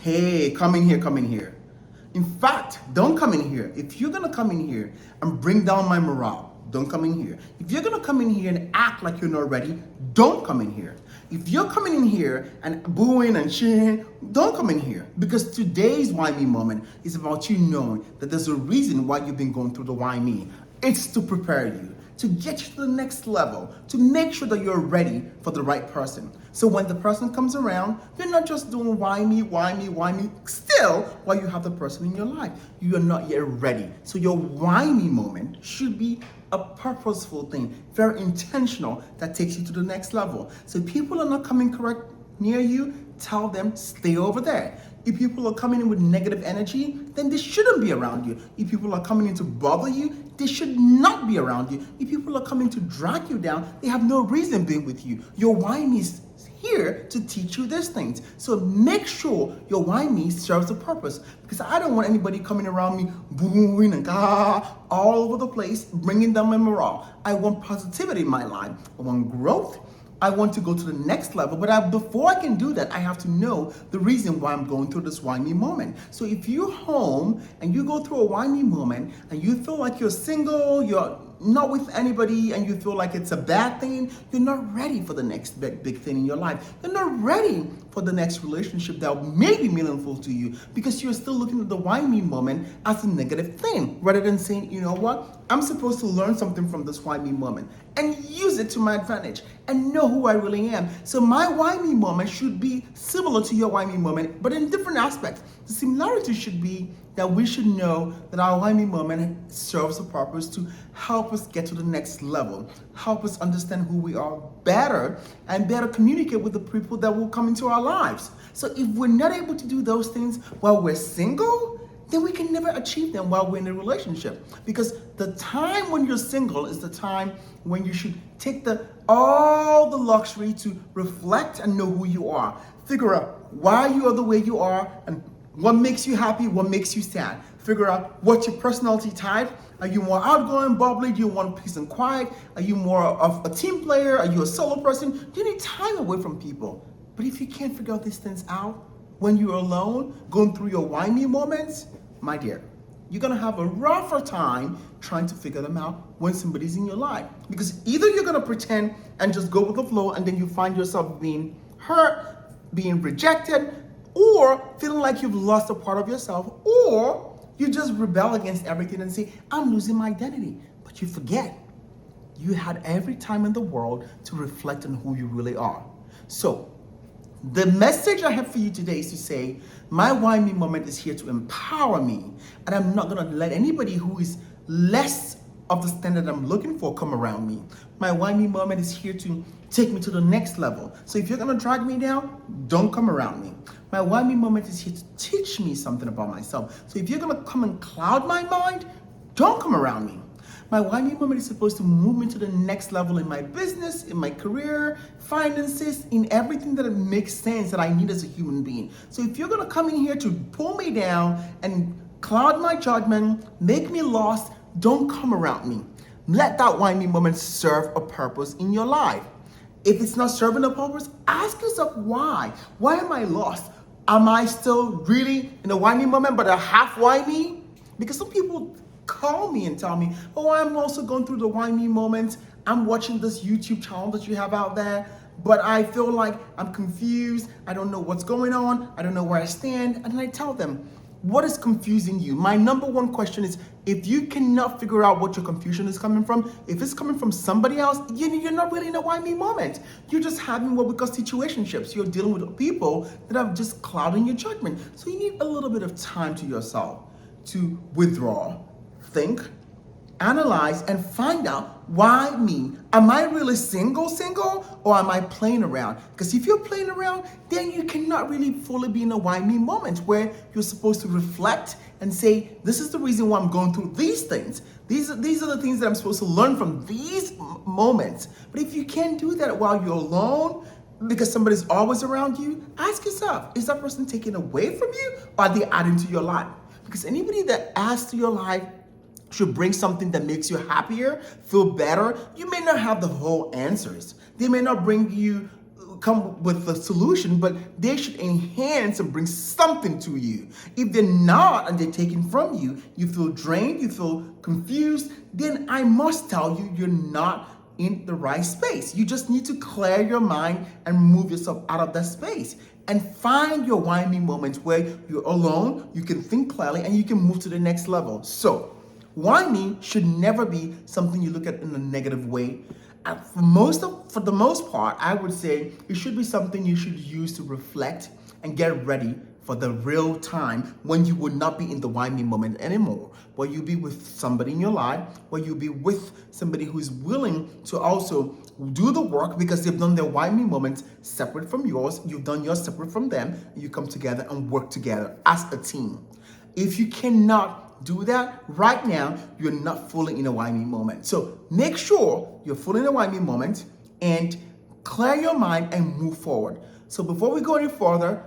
Hey, come in here, come in here. In fact, don't come in here. If you're gonna come in here and bring down my morale, don't come in here. If you're gonna come in here and act like you're not ready, don't come in here. If you're coming in here and booing and cheering, don't come in here. Because today's Why Me moment is about you knowing that there's a reason why you've been going through the Why Me. It's to prepare you, to get you to the next level, to make sure that you're ready for the right person. So when the person comes around, you're not just doing why me, why me, why me, still while you have the person in your life. You are not yet ready. So your why me moment should be a purposeful thing, very intentional, that takes you to the next level. So if people are not coming correct near you, tell them stay over there. If people are coming in with negative energy, then they shouldn't be around you. If people are coming in to bother you, they should not be around you. If people are coming to drag you down, they have no reason being with you. Your why me is here to teach you these things. So make sure your why me serves a purpose, because I don't want anybody coming around me booing and all over the place, bringing down my morale. I want positivity in my life. I want growth. I want to go to the next level, but before I can do that, I have to know the reason why I'm going through this why me moment. So if you're home and you go through a why me moment and you feel like you're single, you're not with anybody, and you feel like it's a bad thing, you're not ready for the next big thing in your life. You're not ready for the next relationship that may be meaningful to you, because you're still looking at the why me moment as a negative thing, rather than saying, you know what, I'm supposed to learn something from this why me moment and use it to my advantage and know who I really am. So my why me moment should be similar to your why me moment, but in different aspects. The similarity should be that we should know that our why me moment serves a purpose to help us get to the next level, help us understand who we are better, and better communicate with the people that will come into our lives. So if we're not able to do those things while we're single, then we can never achieve them while we're in a relationship. Because the time when you're single is the time when you should take all the luxury to reflect and know who you are. Figure out why you are the way you are and what makes you happy, what makes you sad. Figure out what's your personality type. Are you more outgoing, bubbly? Do you want peace and quiet? Are you more of a team player? Are you a solo person? Do you need time away from people? But if you can't figure out these things out when you're alone, going through your why me moments, my dear, you're gonna have a rougher time trying to figure them out when somebody's in your life. Because either you're gonna pretend and just go with the flow, and then you find yourself being hurt, being rejected, or feeling like you've lost a part of yourself, or you just rebel against everything and say, I'm losing my identity. But you forget, you had every time in the world to reflect on who you really are. So the message I have for you today is to say, my why me moment is here to empower me, and I'm not gonna let anybody who is less of the standard I'm looking for come around me. My why me moment is here to take me to the next level. So if you're gonna drag me down, don't come around me. My why me moment is here to teach me something about myself. So if you're gonna come and cloud my mind, don't come around me. My why me moment is supposed to move me to the next level in my business, in my career, finances, in everything that makes sense that I need as a human being. So if you're gonna come in here to pull me down and cloud my judgment, make me lost, don't come around me. Let that why me moment serve a purpose in your life. If it's not serving a purpose, ask yourself why. Why am I lost? Am I still really in a why me moment, but a half why me? Because some people call me and tell me, oh, I'm also going through the why me moment. I'm watching this YouTube channel that you have out there, but I feel like I'm confused. I don't know what's going on. I don't know where I stand. And then I tell them, what is confusing you? My number one question is, if you cannot figure out what your confusion is coming from, if it's coming from somebody else, you're not really in a why me moment. You're just having what we call situationships. You're dealing with people that are just clouding your judgment. So you need a little bit of time to yourself to withdraw, think, analyze, and find out why me. Am I really single, or am I playing around? Because if you're playing around, then you cannot really fully be in a why me moment where you're supposed to reflect and say, this is the reason why I'm going through these things. These are the things that I'm supposed to learn from these moments. But if you can't do that while you're alone, because somebody's always around you, ask yourself, is that person taking away from you, or are they adding to your life? Because anybody that adds to your life should bring something that makes you happier, feel better. You may not have the whole answers. They may not bring you come with a solution, but they should enhance and bring something to you. If they're not and they're taken from you, you feel drained, you feel confused, then I must tell you, you're not in the right space. You just need to clear your mind and move yourself out of that space and find your why me moments where you're alone, you can think clearly, and you can move to the next level. So, why me should never be something you look at in a negative way. For the most part, I would say it should be something you should use to reflect and get ready for the real time when you would not be in the why me moment anymore, where you'll be with somebody in your life, where you'll be with somebody who's willing to also do the work because they've done their why me moments separate from yours, you've done yours separate from them, and you come together and work together as a team. If you cannot do that right now, you're not fully in a why me moment. So make sure you're fully in a why me moment and clear your mind and move forward. So before we go any further,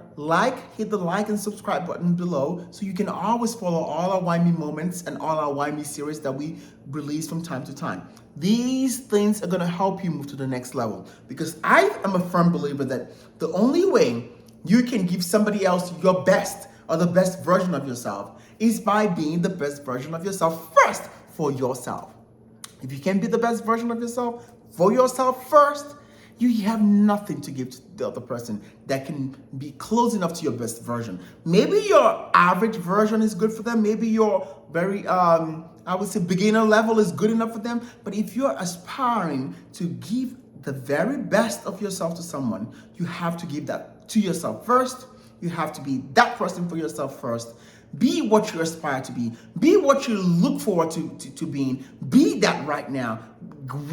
hit the like and subscribe button below so you can always follow all our Why Me moments and all our Why Me series that we release from time to time. These things are going to help you move to the next level because I am a firm believer that the only way you can give somebody else your best or the best version of yourself is by being the best version of yourself first for yourself. If you can't be the best version of yourself for yourself first, you have nothing to give to the other person that can be close enough to your best version. Maybe your average version is good for them. Maybe your very, I would say beginner level is good enough for them. But if you're aspiring to give the very best of yourself to someone, you have to give that to yourself first. You have to be that person for yourself first. Be what you aspire to be. Be what you look forward to being. Be that right now.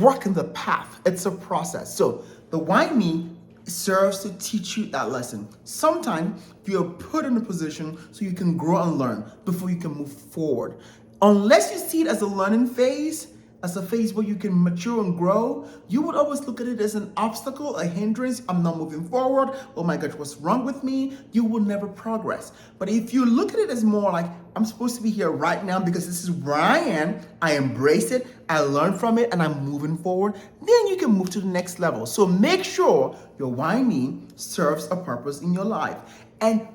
Work in the path. It's a process. So the why me serves to teach you that lesson. Sometimes you're put in a position so you can grow and learn before you can move forward. Unless you see it as a learning phase, as a phase where you can mature and grow, you would always look at it as an obstacle, a hindrance. I'm not moving forward. Oh my gosh, what's wrong with me? You will never progress. But if you look at it as more like, I'm supposed to be here right now because this is where I am, I embrace it, I learn from it, and I'm moving forward, then you can move to the next level. So make sure your why me serves a purpose in your life. And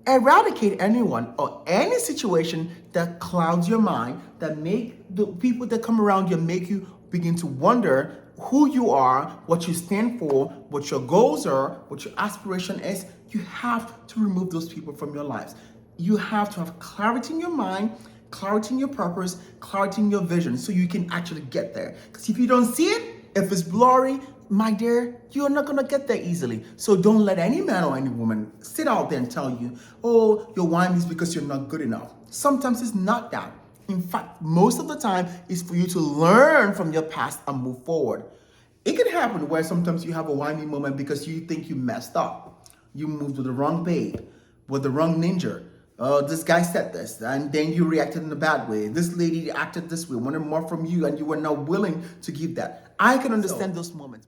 eradicate anyone or any situation that clouds your mind, that make the people that come around you make you begin to wonder who you are, what you stand for, what your goals are, what your aspiration is. You have to remove those people from your lives. You have to have clarity in your mind, clarity in your purpose, clarity in your vision so you can actually get there. Because if you don't see it, if it's blurry, my dear, you're not gonna get there easily. So don't let any man or any woman sit out there and tell you, oh, your why me is because you're not good enough. Sometimes it's not that. In fact, most of the time it's for you to learn from your past and move forward. It can happen where sometimes you have a why me moment because you think you messed up. You moved with the wrong babe, with the wrong ninja. This guy said this, and then you reacted in a bad way. This lady acted this way, wanted more from you, and you were not willing to give that. I can understand those moments.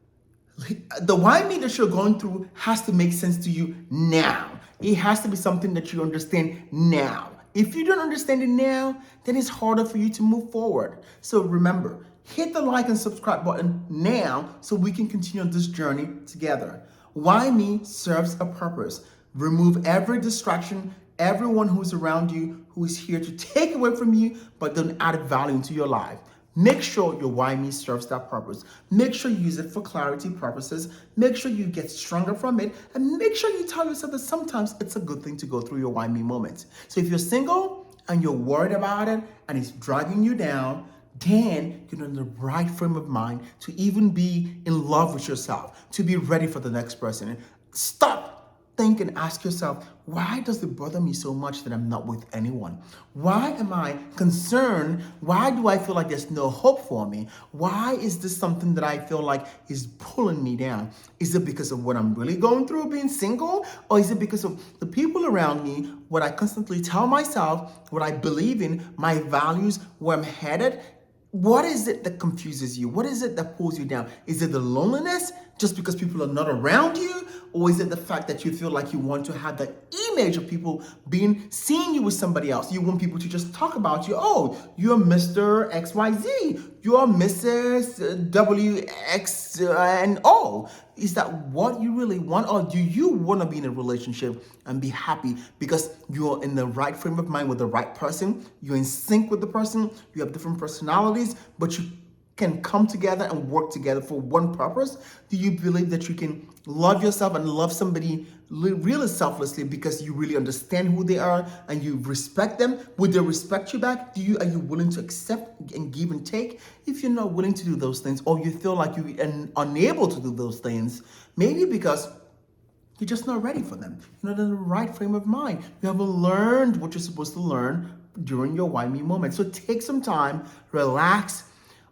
The why me that you're going through has to make sense to you now. It has to be something that you understand now. If you don't understand it now, then it's harder for you to move forward. So remember, hit the like and subscribe button now so we can continue on this journey together. Why me serves a purpose. Remove every distraction, everyone who's around you who is here to take away from you but don't add value into your life. Make sure your why me serves that purpose. Make sure you use it for clarity purposes. Make sure you get stronger from it. And make sure you tell yourself that sometimes it's a good thing to go through your why me moments. So if you're single and you're worried about it and it's dragging you down, then you're in the right frame of mind to even be in love with yourself, to be ready for the next person. Stop. Think and ask yourself, why does it bother me so much that I'm not with anyone? Why am I concerned? Why do I feel like there's no hope for me? Why is this something that I feel like is pulling me down? Is it because of what I'm really going through being single? Or is it because of the people around me, what I constantly tell myself, what I believe in, my values, where I'm headed? What is it that confuses you? What is it that pulls you down? Is it the loneliness just because people are not around you? Or is it the fact that you feel like you want to have that image of people seeing you with somebody else? You want people to just talk about you. Oh, you're Mr. XYZ. You're Mrs. WX and O. Is that what you really want? Or do you want to be in a relationship and be happy because you're in the right frame of mind with the right person? You're in sync with the person. You have different personalities, but you can come together and work together for one purpose? Do you believe that you can love yourself and love somebody really selflessly because you really understand who they are and you respect them? Would they respect you back? Are you willing to accept and give and take? If you're not willing to do those things, or you feel like you're unable to do those things, maybe because you're just not ready for them. You're not in the right frame of mind. You haven't learned what you're supposed to learn during your why me moment. So take some time, relax,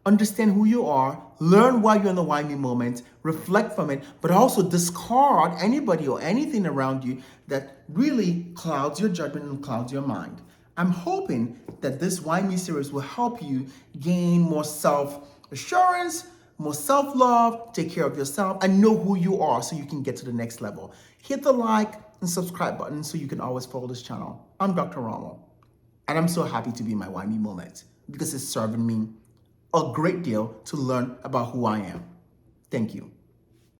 understand who you are, learn why you're in the why me moment, reflect from it, but also discard anybody or anything around you that really clouds your judgment and clouds your mind. I'm hoping that this Why Me series will help you gain more self-assurance, more self-love, take care of yourself, and know who you are so you can get to the next level. Hit the like and subscribe button so you can always follow this channel. I'm Dr. Ramo, and I'm so happy to be in my Why Me moment because it's serving me a great deal to learn about who I am. Thank you.